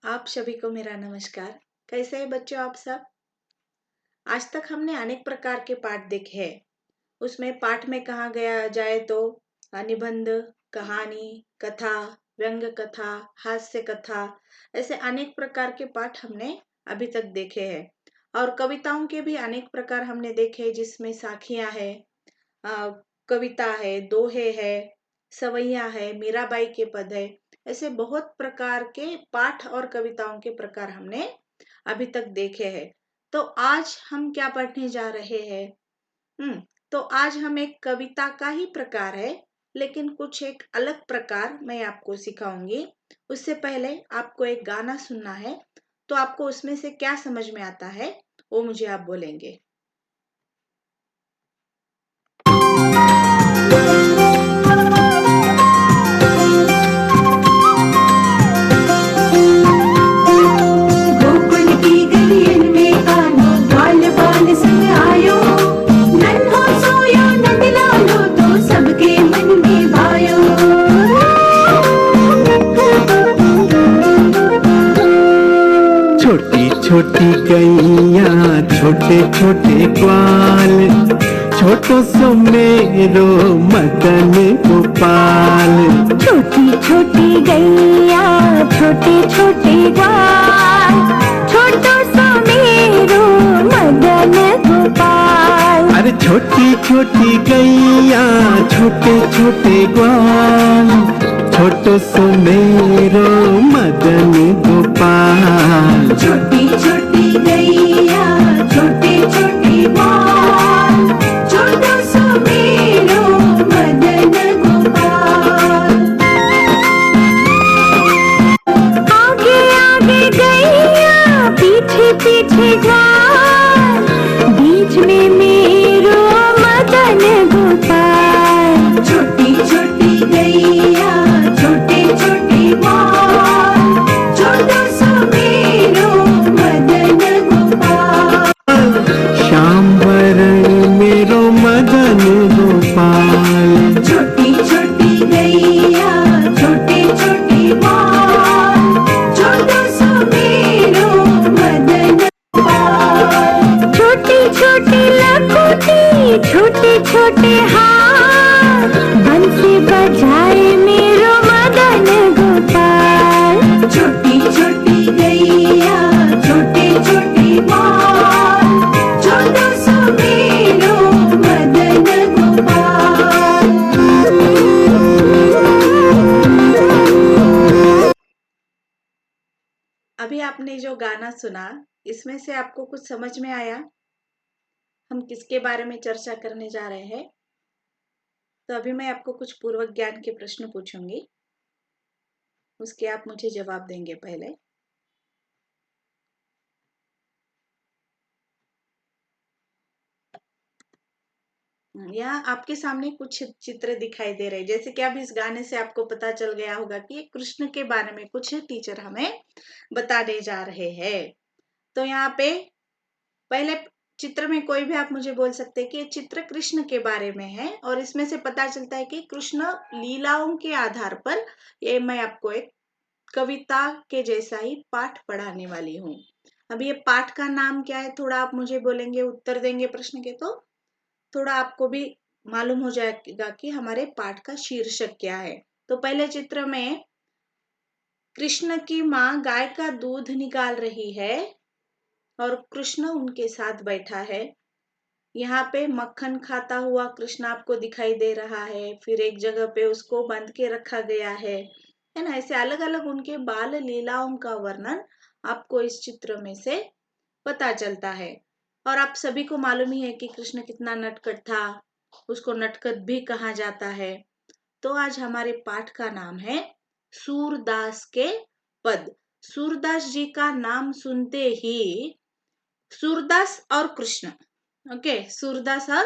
आप सभी को मेरा नमस्कार। कैसे हैं बच्चों आप सब? आज तक हमने अनेक प्रकार के पाठ देखे हैं। उसमें पाठ में कहा गया जाए तो निबंध, कहानी, कथा, व्यंग कथा, हास्य कथा, ऐसे अनेक प्रकार के पाठ हमने अभी तक देखे हैं। और कविताओं के भी अनेक प्रकार हमने देखे जिसमें साखियां है, अ, कविता है, दोहे है, सवैया है, मीराबाई के पद है। ऐसे बहुत प्रकार के पाठ और कविताओं के प्रकार हमने अभी तक देखे हैं। तो आज हम क्या पढ़ने जा रहे हैं? हम्म तो आज हम एक कविता का ही प्रकार है, लेकिन कुछ एक अलग प्रकार मैं आपको सिखाऊंगी। उससे पहले आपको एक गाना सुनना है, तो आपको उसमें से क्या समझ में आता है वो मुझे आप बोलेंगे। गोकुल की गलियन में आनो, बाल बाल संग आयो, नन्हा सोया नंद लालो तो सबके मन में भायो। छोटी छोटी गैया छोटे छोटे ग्वाल, छोटो सो मेरो मदन गोपाल। छोटी छोटी गैया छोटे छोटे ग्वाल, छोटो सो मेरो मदन गोपाल। अरे छोटी छोटी गैया छोटे छोटे ग्वाल, छोटो सो मेरो मदन गोपाल। छोटी छोटी गैया छोटे छोटे ग्वाल, छोटो सो मेरो मदन गोपाल। आगे आगे गैया पीछे पीछे ग्वाल, बीच में मेरो मदन गोपाल। छोटी छोटी गैया छोटे छोटे ग्वाल, छोटो सो मेरो मदन गोपाल। श्याम वरण मेरो मदन गोपाल। छोटी छोटी गैया छोटे छोटे ग्वाल, छोटो सो मेरो मदन गोपाल। छोटी छोटी लखोटी छोटे छोटे हाथ, बंसी बजाए मेरो मदन गोपाल। छोटी छोटी गैया छोटे छोटे ग्वाल, छोटो सो मेरो मदन गोपाल। अभी आपने जो गाना सुना, इसमें से आपको कुछ समझ में आया? हम किसके बारे में चर्चा करने जा रहे हैं? तो अभी मैं आपको कुछ पूर्व ज्ञान के प्रश्न पूछूंगी, उसके आप मुझे जवाब देंगे पहले। यहाँ आपके सामने कुछ चित्र दिखाई दे रहे हैं, जैसे कि अब इस गाने से आपको पता चल गया होगा कि कृष्ण के बारे में कुछ टीचर हमें बताने जा रहे हैं। तो यहाँ पे पहले चित्र में कोई भी आप मुझे बोल सकते हैं कि ये चित्र कृष्ण के बारे में है, और इसमें से पता चलता है कि कृष्ण लीलाओं के आधार पर ये मैं आपको एक कविता के जैसा ही पाठ पढ़ाने वाली हूँ। अभी ये पाठ का नाम क्या है, थोड़ा आप मुझे बोलेंगे, उत्तर देंगे प्रश्न के, तो थोड़ा आपको भी मालूम हो जाएगा कि हमारे पाठ का शीर्षक क्या है। तो पहले चित्र में कृष्ण की माँ गाय का दूध निकाल रही है और कृष्ण उनके साथ बैठा है। यहाँ पे मक्खन खाता हुआ कृष्ण आपको दिखाई दे रहा है, फिर एक जगह पे उसको बांध के रखा गया है ना। ऐसे अलग अलग उनके बाल लीलाओं का वर्णन आपको इस चित्र में से पता चलता है। और आप सभी को मालूम ही है कि कृष्ण कितना नटखट था, उसको नटखट भी कहा जाता है। तो आज हमारे पाठ का नाम है सूरदास के पद। सूरदास जी का नाम सुनते ही सूरदास और कृष्ण, ओके, सूरदास और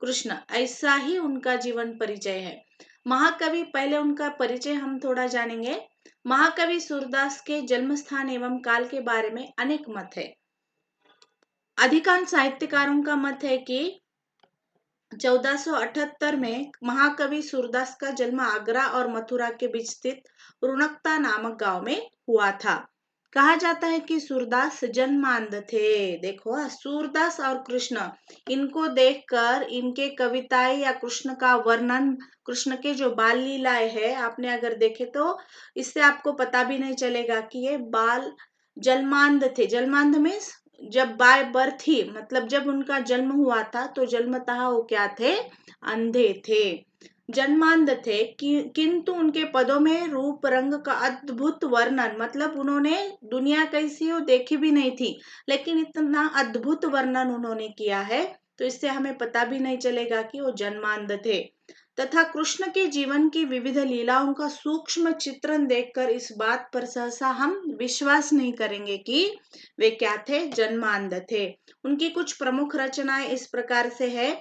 कृष्ण, ऐसा ही उनका जीवन परिचय है। महाकवि, पहले उनका परिचय हम थोड़ा जानेंगे। महाकवि सूरदास के जन्म स्थान एवं काल के बारे में अनेक मत है। अधिकांश साहित्यकारों का मत है कि 1478 में महाकवि सूरदास का जन्म आगरा और मथुरा के बीच स्थित रुणकता नामक गांव में हुआ था। कहा जाता है कि सूरदास जन्मांध थे। देखो सूरदास और कृष्ण, इनको देखकर इनके कविताएं या कृष्ण का वर्णन, कृष्ण के जो बाल लीलाएं है, आपने अगर देखे तो इससे आपको पता भी नहीं चलेगा कि ये बाल जन्मांध थे। जन्मांध में जब बाय बर्थ ही, मतलब जब उनका जन्म हुआ था तो जन्मतः वो क्या थे, अंधे थे, जन्मांध थे। किंतु उनके पदों में रूप रंग का अद्भुत वर्णन, मतलब उन्होंने दुनिया कैसी हो देखी भी नहीं थी, लेकिन इतना अद्भुत वर्णन उन्होंने किया है, तो इससे हमें पता भी नहीं चलेगा कि वो जन्मांध थे। तथा कृष्ण के जीवन की विविध लीलाओं का सूक्ष्म चित्रण देखकर इस बात पर सहसा हम विश्वास नहीं करेंगे कि वे क्या थे, जन्मांध थे। उनकी कुछ प्रमुख रचनाएं इस प्रकार से है।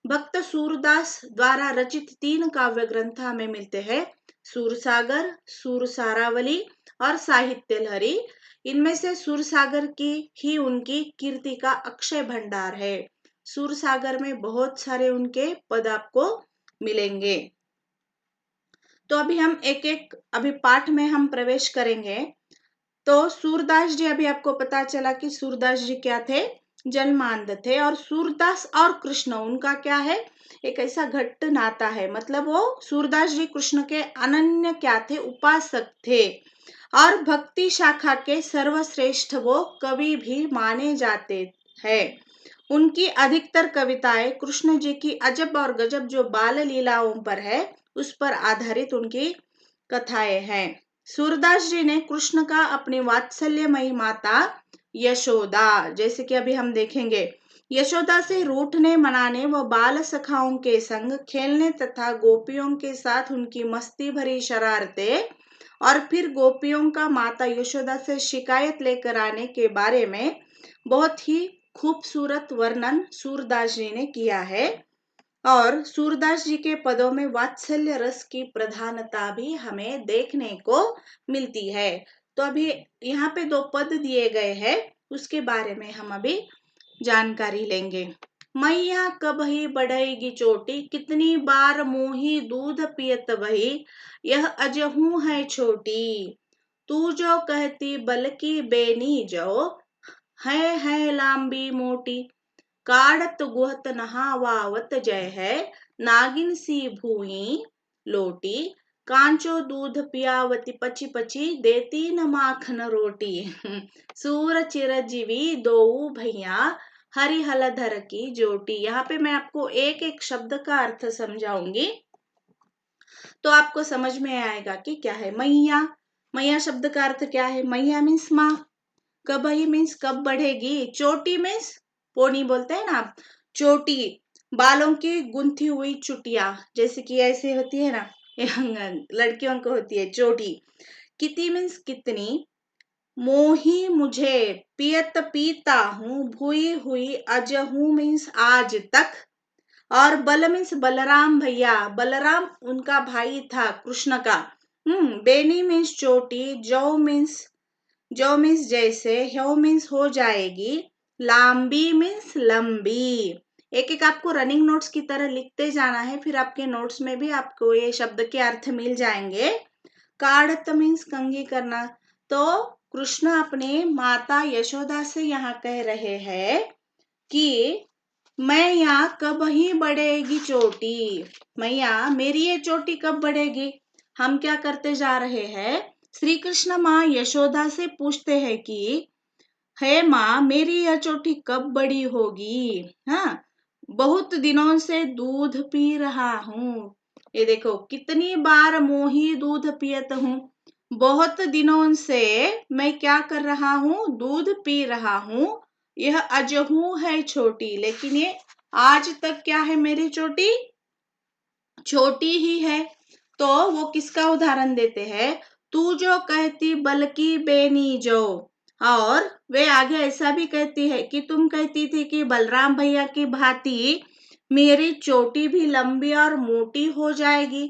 भक्त सूरदास द्वारा रचित 3 काव्य ग्रंथ हमें मिलते हैं, सूरसागर, सूरसारावली और साहित्य लहरी। इनमें से सूरसागर की ही उनकी कीर्ति का अक्षय भंडार है। सूरसागर में बहुत सारे उनके पद आपको मिलेंगे। तो अभी हम एक एक अभी पाठ में हम प्रवेश करेंगे। तो सूरदास जी, अभी आपको पता चला कि सूरदास जी क्या थे, जन्मांध थे। और सूरदास और कृष्ण उनका क्या है, एक ऐसा घट्ट नाता है, मतलब वो सूरदास जी कृष्ण के अनन्य क्या थे, उपासक थे और भक्ति शाखा के सर्वश्रेष्ठ वो कवि भी माने जाते हैं। उनकी अधिकतर कविताएं कृष्ण जी की अजब और गजब जो बाल लीलाओं पर है, उस पर आधारित उनकी कथाएं हैं। सूरदास जी ने कृष्ण का अपनी वात्सल्यमयी माता यशोदा, जैसे कि अभी हम देखेंगे, यशोदा से रूठने मनाने व बाल सखाओं के संग खेलने तथा गोपियों के साथ उनकी मस्ती भरी शरारतें और फिर गोपियों का माता यशोदा से शिकायत लेकर आने के बारे में बहुत ही खूबसूरत वर्णन सूरदास जी ने किया है। और सूरदास जी के पदों में वात्सल्य रस की प्रधानता भी हमें देखने को मिलती है। तो अभी यहाँ पे 2 पद दिए गए हैं, उसके बारे में हम अभी जानकारी लेंगे। मैया कब ही बढ़ेगी चोटी, कितनी बार मोही दूध पियत वही, यह अजहू है छोटी, तू जो कहती बल्कि बेनी जो, है लांबी मोटी, काढ़त गुहत नहावावत जय है, नागिन सी भूई लोटी, कांचो दूध पियावती पची पची, देती न माखन रोटी, सूर चिरजीवी दोऊ भैया, हरि हलधर की जोटी। यहाँ पे मैं आपको एक एक शब्द का अर्थ समझाऊंगी, तो आपको समझ में आएगा कि क्या है मैया। मैया शब्द का अर्थ क्या है, मैया मीन्स माँ, कबही मीन्स कब बढ़ेगी, चोटी मीन्स पोनी बोलते हैं ना आप, चोटी बालों की गुंथी हुई चुटिया, जैसे कि ऐसे होती है ना, लड़कियों को होती है चोटी। किती मीन्स कितनी, मोही मुझे, पियत पीता हूँ, भुई हुई, अजहू मीन्स आज तक, और बल मीन्स बलराम भैया, बलराम उनका भाई था कृष्ण का। बेनी मीन्स चोटी, जो मीन्स जैसे, ह्यो मीन्स हो जाएगी, लांबी मीन्स लंबी। एक एक आपको रनिंग नोट्स की तरह लिखते जाना है, फिर आपके नोट्स में भी आपको ये शब्द के अर्थ मिल जाएंगे। काढ़त मीन्स कंघी करना। तो कृष्ण अपने माता यशोदा से यहाँ कह रहे हैं कि मैया कब ही बढ़ेगी चोटी, मैया मेरी ये चोटी कब बढ़ेगी। हम क्या करते जा रहे हैं, श्री कृष्ण माँ यशोदा से पूछते हैं कि हे माँ मेरी यह चोटी कब बड़ी होगी। हाँ, बहुत दिनों से दूध पी रहा हूँ, ये देखो कितनी बार मोही दूध पियत हूँ, बहुत दिनों से मैं क्या कर रहा हूँ, दूध पी रहा हूँ, यह अजहू है छोटी, लेकिन ये आज तक क्या है, मेरी चोटी छोटी ही है। तो वो किसका उदाहरण देते हैं, तू जो कहती बल्कि बेनी जो, और वे आगे ऐसा भी कहती है कि तुम कहती थी कि बलराम भैया की भांति मेरी चोटी भी लंबी और मोटी हो जाएगी।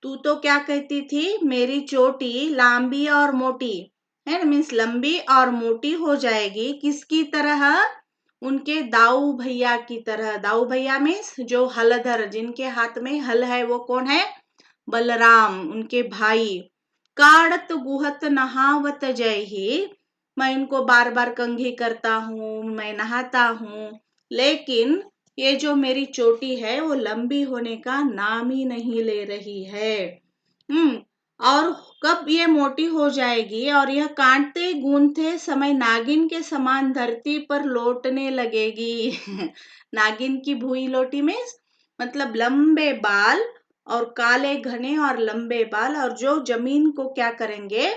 तू तो क्या कहती थी, मेरी चोटी लंबी और मोटी है ना, मीन्स लंबी और मोटी हो जाएगी, किसकी तरह, उनके दाऊ भैया की तरह। दाऊ भैया मीन्स जो हलधर, जिनके हाथ में हल है, वो कौन है, बलराम, उनके भाई। काढ़त गुहत नहावत जय ही, मैं इनको बार बार कंघी करता हूँ, मैं नहाता हूँ, लेकिन ये जो मेरी चोटी है वो लंबी होने का नाम ही नहीं ले रही है। और कब ये मोटी हो जाएगी और यह काटते गूंथते समय नागिन के समान धरती पर लौटने लगेगी। नागिन की भुई लोटी में मतलब लंबे बाल और काले घने और लंबे बाल, और जो जमीन को क्या करेंगे,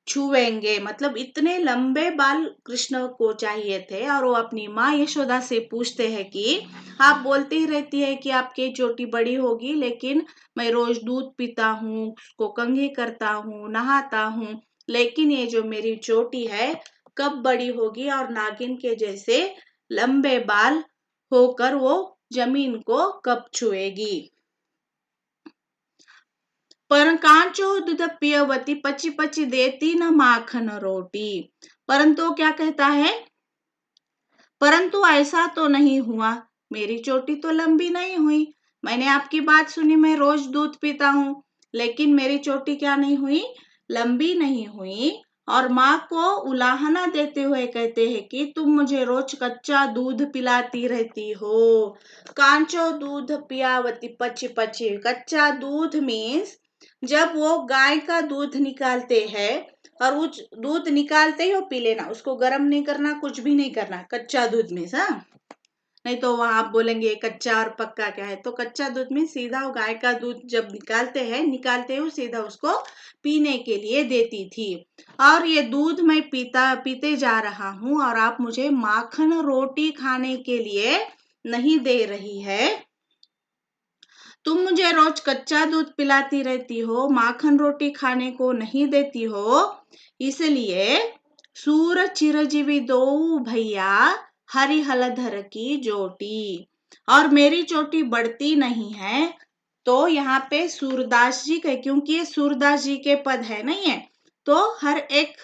छुएंगे। मतलब इतने लंबे बाल कृष्ण को चाहिए थे। और वो अपनी माँ यशोदा से पूछते हैं कि आप बोलती ही रहती है कि आपकी चोटी बड़ी होगी, लेकिन मैं रोज दूध पीता हूँ, उसको कंघी करता हूँ, नहाता हूँ, लेकिन ये जो मेरी चोटी है कब बड़ी होगी और नागिन के जैसे लंबे बाल होकर वो जमीन को कब छुएगी। पर कांचो दूध पियवती पची पची देती न माखन रोटी। परंतु वो क्या कहता है, परंतु ऐसा तो नहीं हुआ, मेरी चोटी तो लंबी नहीं हुई। मैंने आपकी बात सुनी, मैं रोज दूध पीता हूँ, लेकिन मेरी चोटी क्या नहीं हुई, लंबी नहीं हुई। और माँ को उलाहना देते हुए कहते हैं कि तुम मुझे रोज कच्चा दूध पिलाती रहती हो। कांचो दूध पियावती पची पची, कच्चा दूध मीन्स जब वो गाय का दूध निकालते हैं और उस दूध निकालते ही वो पी लेना, उसको गर्म नहीं करना, कुछ भी नहीं करना, कच्चा दूध में सा। नहीं तो वहां आप बोलेंगे कच्चा और पक्का क्या है, तो कच्चा दूध में सीधा वो गाय का दूध जब निकालते ही सीधा उसको पीने के लिए देती थी। और ये दूध मैं पीते जा रहा हूँ और आप मुझे माखन रोटी खाने के लिए नहीं दे रही है। तुम मुझे रोज कच्चा दूध पिलाती रहती हो, माखन रोटी खाने को नहीं देती हो, इसलिए सूर चिरजीवी दो भैया हरि हलधर की जोटी। और मेरी चोटी बढ़ती नहीं है। तो यहाँ पे सूरदास जी के, क्योंकि ये सूरदास जी के पद है नहीं है, तो हर एक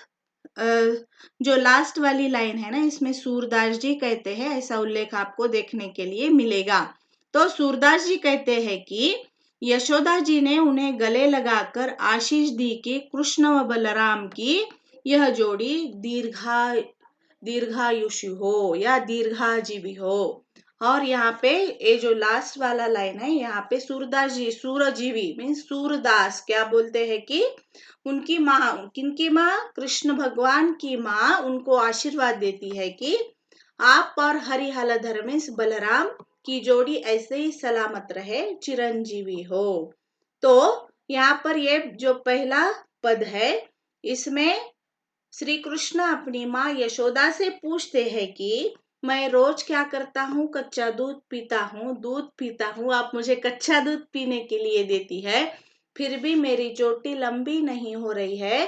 जो लास्ट वाली लाइन है ना, इसमें सूरदास जी कहते हैं, ऐसा उल्लेख आपको देखने के लिए मिलेगा। तो सूरदास जी कहते हैं कि यशोदा जी ने उन्हें गले लगाकर आशीष दी कि कृष्ण व बलराम की यह जोड़ी दीर्घायुषी हो या दीर्घाजीवी हो। और यहाँ पे ये जो लास्ट वाला लाइन है, यहाँ पे सूरदास जी, सूरजीवी मीन्स सूरदास क्या बोलते हैं कि उनकी माँ, किनकी माँ, कृष्ण भगवान की माँ उनको आशीर्वाद देती है कि आप और हरि हलधर में बलराम की जोड़ी ऐसे ही सलामत रहे, चिरंजीवी हो। तो यहाँ पर ये जो पहला पद है, इसमें श्री कृष्ण अपनी माँ यशोदा से पूछते हैं कि मैं रोज क्या करता हूँ, कच्चा दूध पीता हूँ, आप मुझे कच्चा दूध पीने के लिए देती है, फिर भी मेरी चोटी लंबी नहीं हो रही है।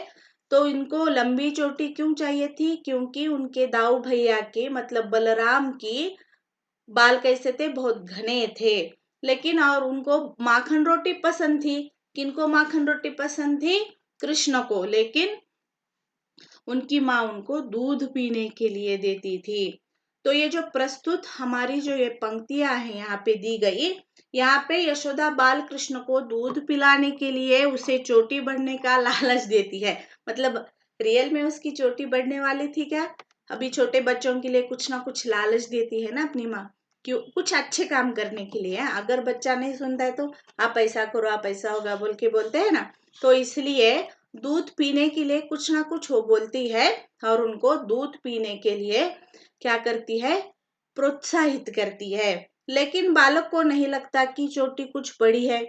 तो इनको लंबी चोटी क्यों चाहिए थी, क्योंकि उनके दाऊ भैया के मतलब बलराम की बाल कैसे थे, बहुत घने थे। लेकिन और उनको माखन रोटी पसंद थी। किनको माखन रोटी पसंद थी, कृष्ण को, लेकिन उनकी माँ उनको दूध पीने के लिए देती थी। तो ये जो प्रस्तुत हमारी जो ये पंक्तियां हैं यहाँ पे दी गई, यहाँ पे यशोदा बाल कृष्ण को दूध पिलाने के लिए उसे चोटी बढ़ने का लालच देती है। मतलब रियल में उसकी चोटी बढ़ने वाली थी क्या, अभी छोटे बच्चों के लिए कुछ ना कुछ लालच देती है ना अपनी माँ, क्यों, कुछ अच्छे काम करने के लिए। अगर बच्चा नहीं सुनता है तो आप ऐसा करो, आप ऐसा होगा बोल के बोलते हैं ना, तो इसलिए दूध पीने के लिए कुछ ना कुछ वो बोलती है और उनको दूध पीने के लिए क्या करती है, प्रोत्साहित करती है। लेकिन बालक को नहीं लगता कि चोटी कुछ बड़ी है,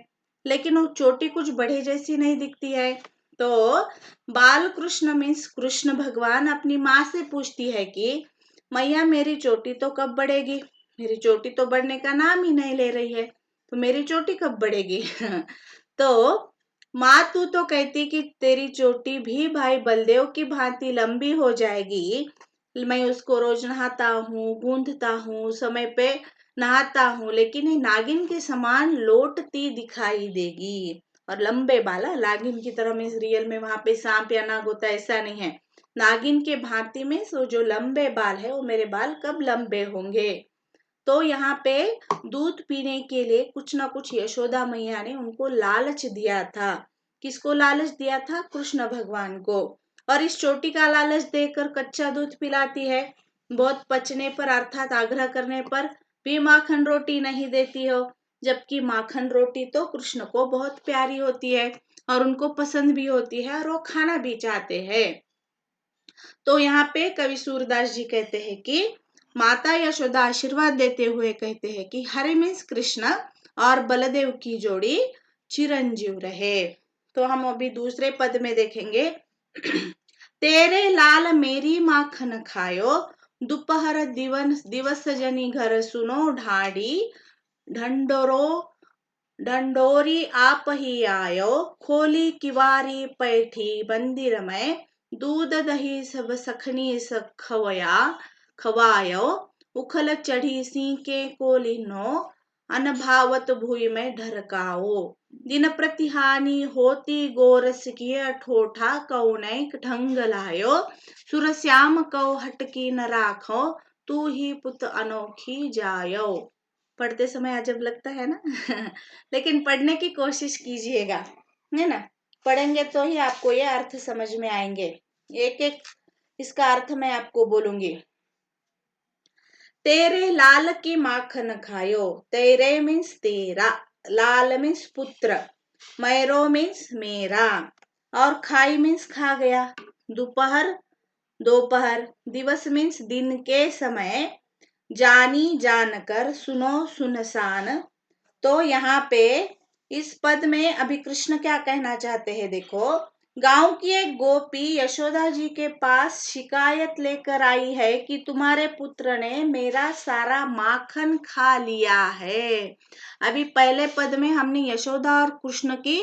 लेकिन वो चोटी कुछ बड़े जैसी नहीं दिखती है। तो बाल कृष्ण मीन्स कृष्ण भगवान अपनी माँ से पूछती है कि मैया मेरी चोटी तो कब बढ़ेगी, मेरी चोटी तो बढ़ने का नाम ही नहीं ले रही है, तो मेरी चोटी कब बढ़ेगी। तो माँ तू तो कहती कि तेरी चोटी भी भाई बलदेव की भांति लंबी हो जाएगी, मैं उसको रोज नहाता हूँ, गूंथता हूँ, समय पे नहाता हूँ, लेकिन ये नागिन के समान लौटती दिखाई देगी। और लंबे बाल, नागिन की तरह में रियल में वहां पे सांप या नाग होता है ऐसा नहीं है, नागिन के भांति में सो जो लंबे बाल है वो मेरे बाल कब लंबे होंगे। तो यहाँ पे दूध पीने के लिए कुछ ना कुछ यशोदा मैया ने उनको लालच दिया था। किसको लालच दिया था, कृष्ण भगवान को। और इस चोटी का लालच देकर कच्चा दूध पिलाती है। बहुत पचने पर अर्थात आग्रह करने पर भी माखन रोटी नहीं देती हो, जबकि माखन रोटी तो कृष्ण को बहुत प्यारी होती है और उनको पसंद भी होती है और वो खाना भी चाहते हैं। तो यहाँ पे कवि सूरदास जी कहते हैं कि माता यशोदा आशीर्वाद देते हुए कहते हैं कि हरि मीन्स कृष्ण और बलदेव की जोड़ी चिरंजीव रहे। तो हम अभी दूसरे पद में देखेंगे तेरे लाल मेरी माखन खायो, दोपहर दिवस जनी घर सुनो ढाडी ढंडोरो ढंडोरी आप ही आयो, खोली किवारी पैठी मंदिर में दूध दही सब सखनी खवायो, उखल चढ़ी सी के कोलिनो अनभावत भूमि में ढरकाओ, दिन प्रतिहानि होती गोरस किए ठोठा कौनैक ढंग लायो, सुरश्याम कौ हटकी न राखो, तू ही पुत अनोखी जायो। पढ़ते समय अजब लगता है ना लेकिन पढ़ने की कोशिश कीजिएगा, है ना। पढ़ेंगे तो ही आपको ये अर्थ समझ में आएंगे। एक एक इसका अर्थ मैं आपको बोलूंगी। तेरे लाल की माखन खायो, तेरे मीन्स तेरा, लाल मीन्स पुत्र, मैरो मीन्स मेरा, और खाई मीन्स खा गया, दोपहर दोपहर, दिवस मीन्स दिन के समय, जानी जानकर, सुनो सुनसान। तो यहाँ पे इस पद में अभी कृष्ण क्या कहना चाहते हैं, देखो गांव की एक गोपी यशोदा जी के पास शिकायत लेकर आई है कि तुम्हारे पुत्र ने मेरा सारा माखन खा लिया है। अभी पहले पद में हमने यशोदा और कृष्ण की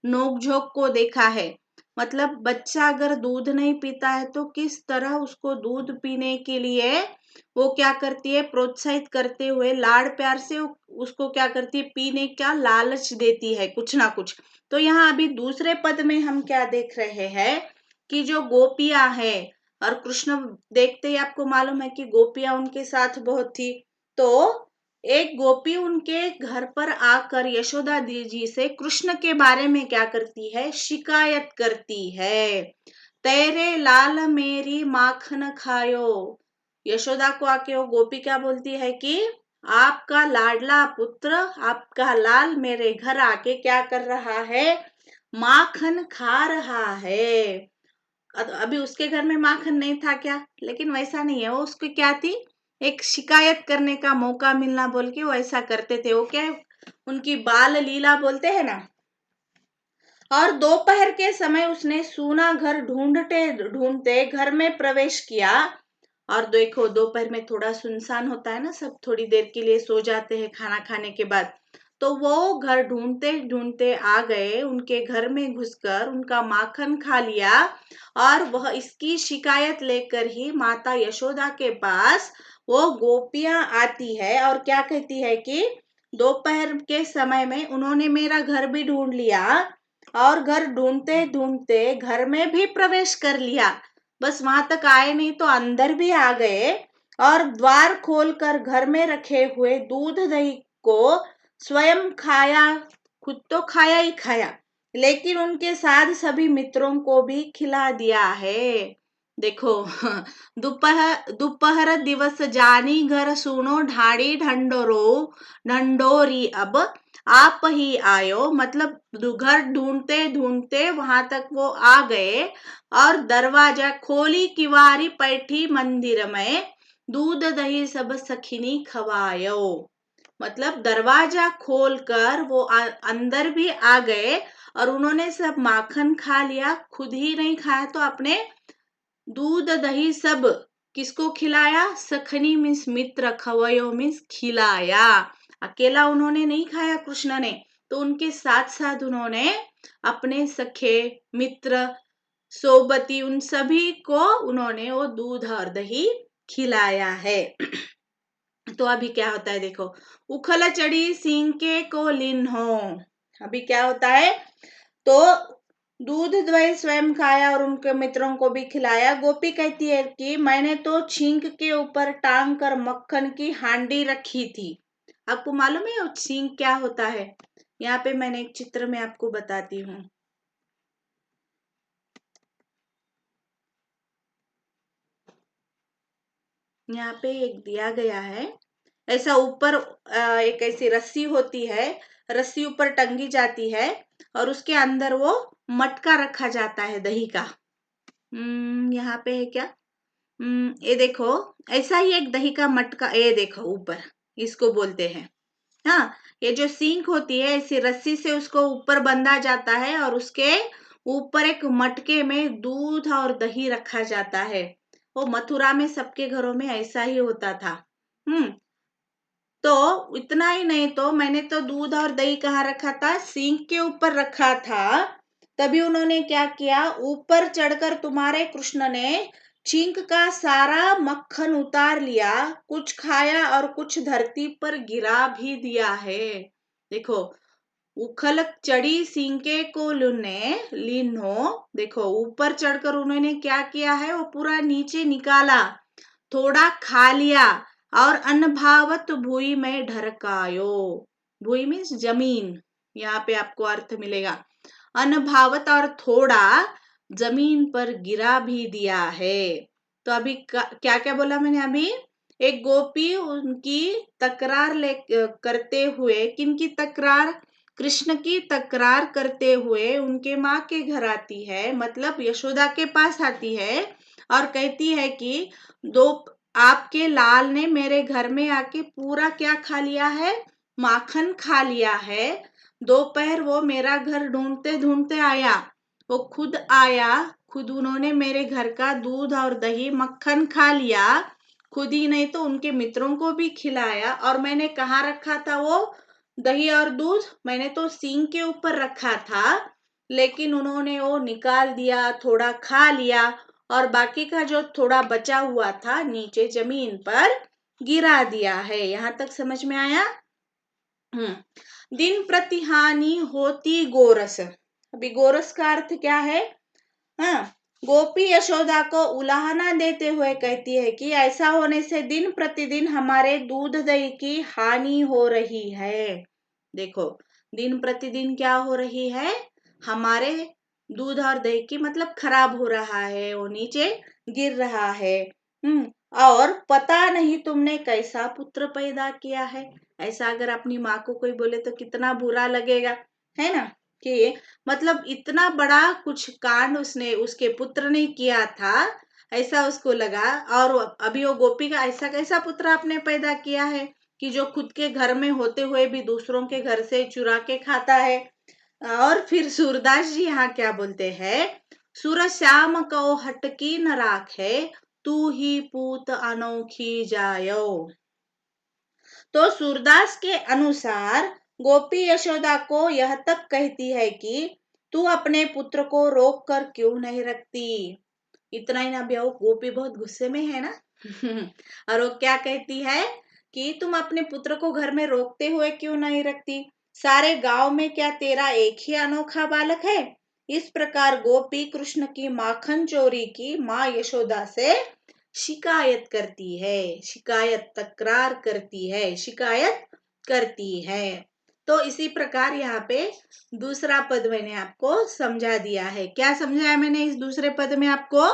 नोकझोंक को देखा है। मतलब बच्चा अगर दूध नहीं पीता है तो किस तरह उसको दूध पीने के लिए वो क्या करती है, प्रोत्साहित करते हुए लाड़ प्यार से उसको क्या करती है, पीने का लालच देती है कुछ ना कुछ। तो यहाँ अभी दूसरे पद में हम क्या देख रहे हैं कि जो गोपियां हैं और कृष्ण देखते ही आपको मालूम है कि गोपियां उनके साथ बहुत थी। तो एक गोपी उनके घर पर आकर यशोदा जी से कृष्ण के बारे में क्या करती है, शिकायत करती है। तेरे लाल मेरी माखन खायो। यशोदा को आके वो गोपी क्या बोलती है कि आपका लाडला पुत्र, आपका लाल मेरे घर आके क्या कर रहा है, माखन खा रहा है। अभी उसके घर में माखन नहीं था क्या, लेकिन वैसा नहीं है, वो उसको क्या थी, एक शिकायत करने का मौका मिलना बोल के वो ऐसा करते थे। वो क्या उनकी बाल लीला बोलते हैं ना। और दोपहर के समय उसने सूना घर ढूंढते ढूंढते घर में प्रवेश किया। और देखो दोपहर में थोड़ा सुनसान होता है ना, सब थोड़ी देर के लिए सो जाते हैं खाना खाने के बाद। तो वो घर ढूंढते ढूंढते आ गए, उनके घर में घुसकर उनका माखन खा लिया। और वह इसकी शिकायत लेकर ही माता यशोदा के पास वो गोपियां आती है और क्या कहती है कि दोपहर के समय में उन्होंने मेरा घर भी ढूंढ लिया और घर ढूंढते ढूंढते घर में भी प्रवेश कर लिया। बस वहां तक आए नहीं तो अंदर भी आ गए और द्वार खोलकर घर में रखे हुए दूध दही को स्वयं खाया। खुद तो खाया ही खाया, लेकिन उनके साथ सभी मित्रों को भी खिला दिया है। देखो दोपहर दोपहर दिवस जानी घर सुनो ढाड़ी ढंडोरो ढंडोरी अब आप ही आयो। मतलब घर ढूंढते ढूंढते वहां तक वो आ गए और दरवाजा खोली किवारी बैठी मंदिर में दूध दही सब सखिनी खवायो। मतलब दरवाजा खोलकर वो अंदर भी आ गए और उन्होंने सब माखन खा लिया, खुद ही नहीं खाया तो अपने दूध दही सब किसको खिलाया, सखनी मीन्स मित्र, खवयो मीन्स खिलाया। अकेला उन्होंने नहीं खाया कृष्ण ने, तो उनके साथ साथ उन्होंने अपने सखे मित्र सोबती उन सभी को उन्होंने वो दूध और दही खिलाया है। तो अभी क्या होता है देखो, उखल चढ़ी सींग के को लिन हो। अभी क्या होता है, तो दूध दही स्वयं खाया और उनके मित्रों को भी खिलाया। गोपी कहती है कि मैंने तो छींक के ऊपर टांग कर मक्खन की हांडी रखी थी। आपको मालूम है वो छींक क्या होता है, यहाँ पे मैंने एक चित्र में आपको बताती हूँ। यहाँ पे एक दिया गया है, ऐसा ऊपर एक ऐसी रस्सी होती है, रस्सी ऊपर टंगी जाती है और उसके अंदर वो मटका रखा जाता है दही का। यहाँ पे है क्या? ये देखो, ऐसा ही एक दही का मटका, ये देखो ऊपर, इसको बोलते हैं। हाँ, ये जो सिंक होती है ऐसी रस्सी से उसको ऊपर बंधा जाता है और उसके ऊपर एक मटके में दूध और दही रखा जाता है। वो मथुरा में सबके घरों में ऐसा ही होता था। तो इतना ही नहीं, तो मैंने तो दूध और दही कहाँ रखा था? सिंक के ऊपर रखा था। तभी उन्होंने क्या किया, ऊपर चढ़कर तुम्हारे कृष्ण ने छिंक का सारा मक्खन उतार लिया, कुछ खाया और कुछ धरती पर गिरा भी दिया है। देखो, उखल चढ़ी सिंके को लिन्हो, देखो ऊपर चढ़कर उन्होंने क्या किया है, वो पूरा नीचे निकाला, थोड़ा खा लिया और अनभावत भूई में ढरकायो। भूई मीन्स जमीन, यहाँ पे आपको अर्थ मिलेगा। अनभावत और थोड़ा जमीन पर गिरा भी दिया है। तो अभी क्या क्या बोला मैंने अभी? एक गोपी उनकी तकरार करते हुए, किनकी तकरार? कृष्ण की तकरार करते हुए उनके माँ के घर आती है, मतलब यशोदा के पास आती है और कहती है कि दो आपके लाल ने मेरे घर में आके पूरा क्या खा लिया है? माखन खा लिया है। दोपहर वो मेरा घर ढूंढते ढूंढते आया, वो खुद आया, खुद उन्होंने मेरे घर का दूध और दही मक्खन खा लिया, खुद ही नहीं तो उनके मित्रों को भी खिलाया। और मैंने कहाँ रखा था वो दही और दूध? मैंने तो सिंक के ऊपर रखा था, लेकिन उन्होंने वो निकाल दिया, थोड़ा खा लिया और बाकी का जो थोड़ा बचा हुआ था नीचे जमीन पर गिरा दिया है। यहाँ तक समझ में आया? दिन प्रति हानि होती गोरस। अभी गोरस का अर्थ क्या है? हाँ, गोपी यशोदा को उलाहना देते हुए कहती है कि ऐसा होने से दिन प्रतिदिन हमारे दूध दही की हानि हो रही है। देखो, दिन प्रतिदिन क्या हो रही है? हमारे दूध और दही की, मतलब खराब हो रहा है, वो नीचे गिर रहा है। और पता नहीं तुमने कैसा पुत्र पैदा किया है। ऐसा अगर अपनी माँ को कोई बोले तो कितना बुरा लगेगा, है ना? कि मतलब इतना बड़ा कुछ कांड उसने उसके पुत्र ने किया था, ऐसा उसको लगा। और अभी वो गोपी का ऐसा कैसा पुत्र आपने पैदा किया है कि जो खुद के घर में होते हुए भी दूसरों के घर से चुरा के खाता है। और फिर सूरदास जी यहाँ क्या बोलते हैं? सुर श्याम को हटकी न राखे, तू ही पूत अनोखी जायो। तो सूरदास के अनुसार गोपी यशोदा को यह तक कहती है कि तू अपने पुत्र को रोक कर क्यों नहीं रखती। इतना ही ना, ब्याह गोपी बहुत गुस्से में है ना। और वो क्या कहती है कि तुम अपने पुत्र को घर में रोकते हुए क्यों नहीं रखती? सारे गांव में क्या तेरा एक ही अनोखा बालक है? इस प्रकार गोपी कृष्ण की माखन चोरी की माँ यशोदा से शिकायत करती है, शिकायत तकरार करती है, शिकायत करती है। तो इसी प्रकार यहाँ पे दूसरा पद मैंने आपको समझा दिया है। क्या समझाया मैंने इस दूसरे पद में आपको?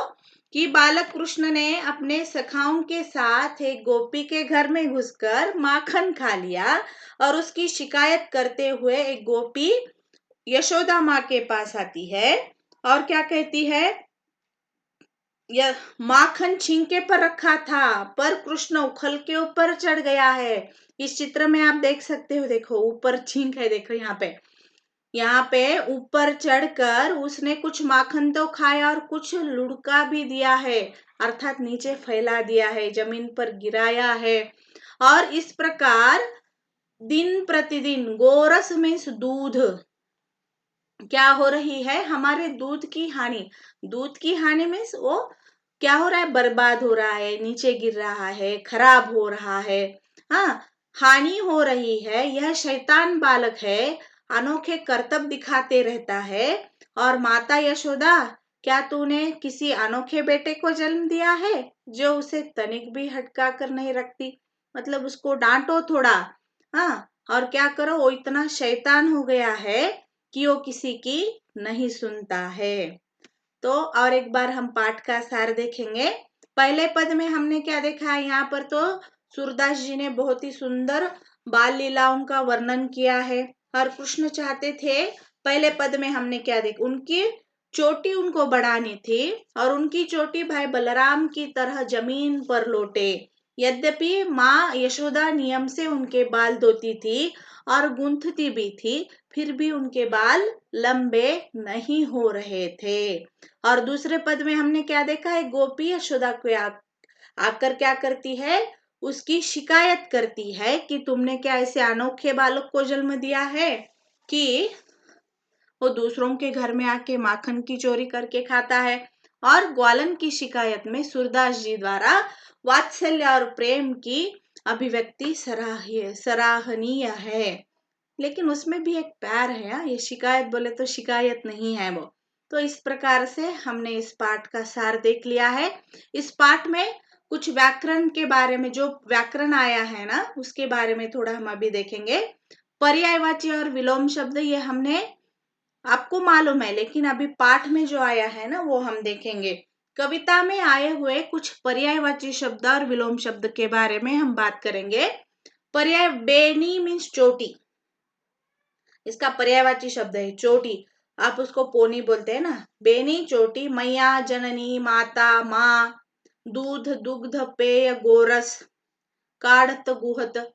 कि बालक कृष्ण ने अपने सखाओं के साथ एक गोपी के घर में घुसकर माखन खा लिया और उसकी शिकायत करते हुए एक गोपी यशोदा माँ के पास आती है और क्या कहती है? यह माखन छींके पर रखा था, पर कृष्ण उखल के ऊपर चढ़ गया है। इस चित्र में आप देख सकते हो, देखो ऊपर छींक है, देखो यहाँ पे ऊपर चढ़कर उसने कुछ माखन तो खाया और कुछ लुढ़का भी दिया है, अर्थात नीचे फैला दिया है, जमीन पर गिराया है। और इस प्रकार दिन प्रतिदिन गोरस में दूध क्या हो रही है? हमारे दूध की हानि। दूध की हानि में वो क्या हो रहा है? बर्बाद हो रहा है, नीचे गिर रहा है, खराब हो रहा है। हाँ, हानि हो रही है। यह शैतान बालक है, अनोखे करतब दिखाते रहता है। और माता यशोदा, क्या तूने किसी अनोखे बेटे को जन्म दिया है जो उसे तनिक भी हटका कर नहीं रखती? मतलब उसको डांटो थोड़ा। हाँ, और क्या करो, वो इतना शैतान हो गया है कि वो किसी की नहीं सुनता है। तो और एक बार हम पाठ का सार देखेंगे। पहले पद में हमने क्या देखा है, यहाँ पर तो सूरदास जी ने बहुत ही सुंदर बाल लीलाओं का वर्णन किया है। और कृष्ण चाहते थे, पहले पद में हमने क्या देखा, उनकी चोटी उनको बढ़ानी थी और उनकी चोटी भाई बलराम की तरह जमीन पर लौटे। यद्यपि माँ यशोदा नियम से उनके बाल धोती थी और गूंथती भी थी, फिर भी उनके बाल लंबे नहीं हो रहे थे। और दूसरे पद में हमने क्या देखा है, गोपी यशोदा को आकर क्या करती है, उसकी शिकायत करती है कि तुमने क्या ऐसे अनोखे बालक को जन्म दिया है कि वो दूसरों के घर में आके माखन की चोरी करके खाता है। और ग्वालन की शिकायत में सूरदास जी द्वारा वात्सल्य और प्रेम की अभिव्यक्ति सराहनीय है, लेकिन उसमें भी एक प्यार है। ये शिकायत बोले तो शिकायत नहीं है वो। तो इस प्रकार से हमने इस पाठ का सार देख लिया है। इस पाठ में कुछ व्याकरण के बारे में, जो व्याकरण आया है ना, उसके बारे में थोड़ा हम अभी देखेंगे। पर्यायवाची और विलोम शब्द ये हमने आपको मालूम है, लेकिन अभी पाठ में जो आया है ना वो हम देखेंगे। कविता में आए हुए कुछ पर्यायवाची शब्द और विलोम शब्द के बारे में हम बात करेंगे। पर्याय बेनी मीन्स चोटी, इसका पर्यायवाची शब्द है चोटी। आप उसको पोनी बोलते हैं ना, बेनी चोटी, मैया जननी माता माँ, दूध दुग्ध पेय गोरस, काढ़त गुहत,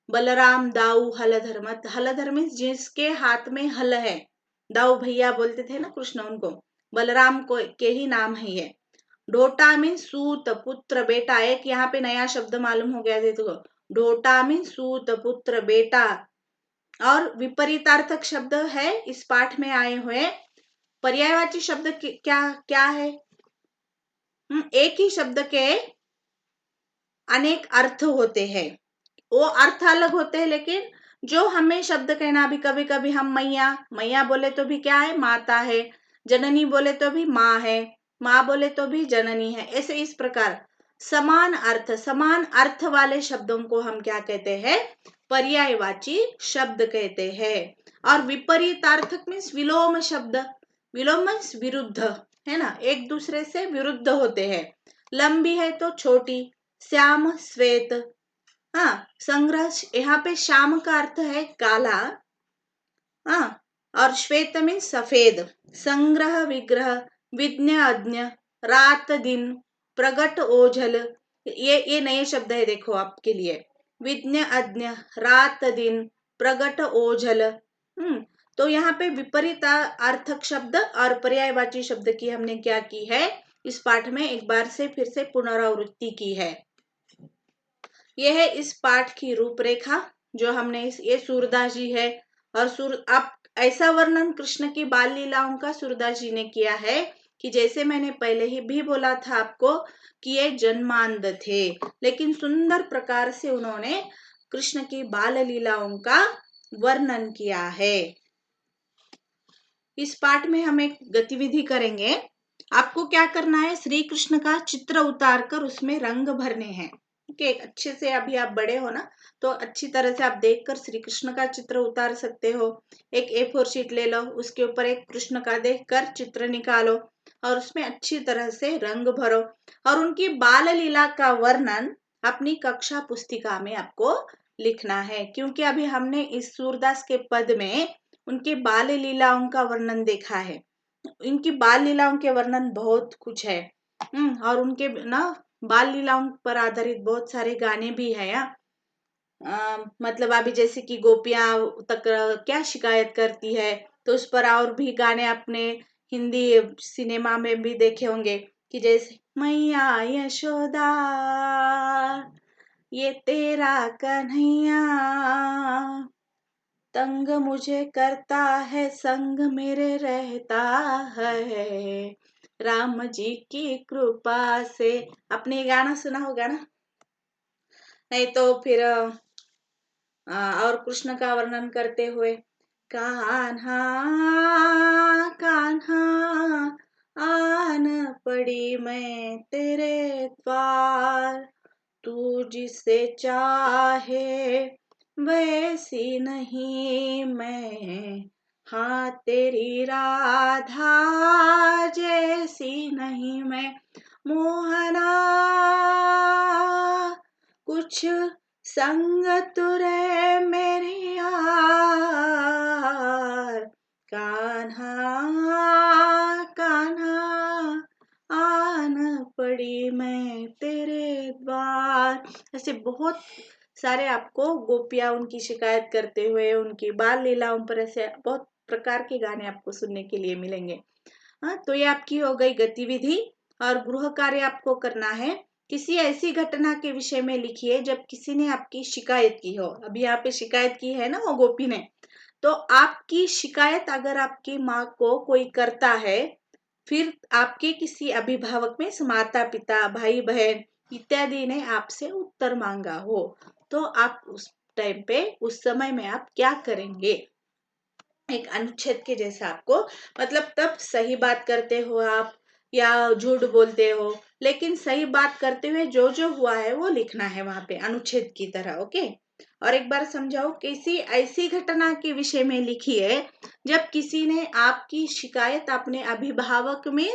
बलराम दाऊ हलधर। मत हलधर मीन्स जिसके हाथ में हल है, दाऊ भैया बोलते थे ना कृष्ण उनको, बलराम को के ही नाम है ये। ढोटा मीन्स सूत पुत्र बेटा, एक यहाँ पे नया शब्द मालूम हो गया देखो, ढोटा मीन्स सूत पुत्र बेटा। और विपरीतार्थक शब्द है इस पाठ में आए हुए। पर्यायवाची शब्द क्या क्या है, एक ही शब्द के अनेक अर्थ होते हैं, वो अर्थ अलग होते हैं, लेकिन जो हमें शब्द कहना, भी कभी कभी हम मैया मैया बोले तो भी क्या है, माता है, जननी बोले तो भी माँ है, माँ बोले तो भी जननी है। ऐसे इस प्रकार समान अर्थ वाले शब्दों को हम क्या कहते हैं, पर्यायवाची शब्द कहते हैं। और विपरीतार्थक मीन्स विलोम शब्द, विलोम मीन्स विरुद्ध, है ना, एक दूसरे से विरुद्ध होते हैं। लंबी है तो छोटी, श्याम श्वेत। हाँ, संग्रह, यहाँ पे श्याम का अर्थ है काला, हाँ, और श्वेत में सफेद। संग्रह विग्रह, विज्ञ अज्ञ, रात दिन, प्रगट ओझल, ये नए शब्द है देखो आपके लिए। विज्ञ अज्ञ, रात दिन, प्रगट ओझल। तो यहाँ पे विपरीत अर्थक शब्द और पर्यायवाची शब्द की हमने क्या की है, इस पाठ में एक बार से फिर से पुनरावृत्ति की है। यह है इस पाठ की रूपरेखा जो हमने ये सूरदास जी है। और आप ऐसा वर्णन कृष्ण की बाल लीलाओं का सूरदास जी ने किया है कि जैसे मैंने पहले ही भी बोला था आपको कि ये जन्मांध थे, लेकिन सुंदर प्रकार से उन्होंने कृष्ण की बाल लीलाओं का वर्णन किया है। इस पाठ में हम एक गतिविधि करेंगे। आपको क्या करना है, श्री कृष्ण का चित्र उतार कर उसमें रंग भरने हैं। ठीक, अच्छे से, अभी आप बड़े हो ना, तो अच्छी तरह से आप देखकर श्री कृष्ण का चित्र उतार सकते हो। एक A4 शीट ले लो, उसके ऊपर एक कृष्ण का देखकर चित्र निकालो और उसमें अच्छी तरह से रंग भरो। और उनकी बाल लीला का वर्णन अपनी कक्षा पुस्तिका में आपको लिखना है, क्योंकि अभी हमने इस सूरदास के पद में उनके बाल लीलाओं का वर्णन देखा है। इनकी बाल लीलाओं के वर्णन बहुत कुछ है। और उनके ना बाल लीलाओं पर आधारित बहुत सारे गाने भी है। मतलब अभी जैसे कि गोपियां तक क्या शिकायत करती है, तो उस पर और भी गाने अपने हिंदी सिनेमा में भी देखे होंगे कि जैसे मैया यशोदा ये तेरा कन्हैया, तंग मुझे करता है संग मेरे रहता है, राम जी की कृपा से। आपने ये गाना सुना होगा ना, नहीं तो फिर और कृष्ण का वर्णन करते हुए, कान्हा कान्हा आन पड़ी मैं तेरे द्वार, तू जिसे चाहे वैसी नहीं मैं, हाँ तेरी राधा जैसी नहीं मैं, मोहना कुछ संग तुरे मेरे यार, कान्हा कान्हा आन पड़ी मैं तेरे द्वार। ऐसे बहुत सारे आपको गोपियां उनकी शिकायत करते हुए उनकी बाल लीलाओं पर ऐसे बहुत प्रकार के गाने आपको सुनने के लिए मिलेंगे। हाँ, तो ये आपकी हो गई गतिविधि। और गृह कार्य आपको करना है, किसी ऐसी घटना के विषय में लिखिए जब किसी ने आपकी शिकायत की हो। अभी यहाँ पे शिकायत की है ना वो गोपी ने, तो आपकी शिकायत अगर आपकी माँ को कोई करता है, फिर आपके किसी अभिभावक में माता पिता भाई बहन इत्यादि ने आपसे उत्तर मांगा हो, तो आप उस टाइम पे उस समय में आप क्या करेंगे। एक अनुच्छेद के जैसा आपको, मतलब तब सही बात करते हो आप या झूठ बोलते हो, लेकिन सही बात करते हुए जो जो हुआ है वो लिखना है वहां पे अनुच्छेद की तरह। ओके। और एक बार समझाओ, किसी ऐसी घटना के विषय में लिखिए जब किसी ने आपकी शिकायत अपने अभिभावक में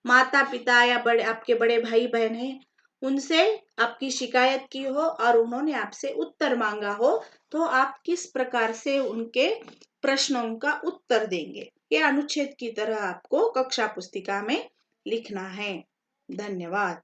माता पिता या बड़े आपके बड़े भाई बहन हैं उनसे आपकी शिकायत की हो और उन्होंने आपसे उत्तर मांगा हो, तो आप किस प्रकार से उनके प्रश्नों का उत्तर देंगे। ये अनुच्छेद की तरह आपको कक्षा पुस्तिका में लिखना है। धन्यवाद।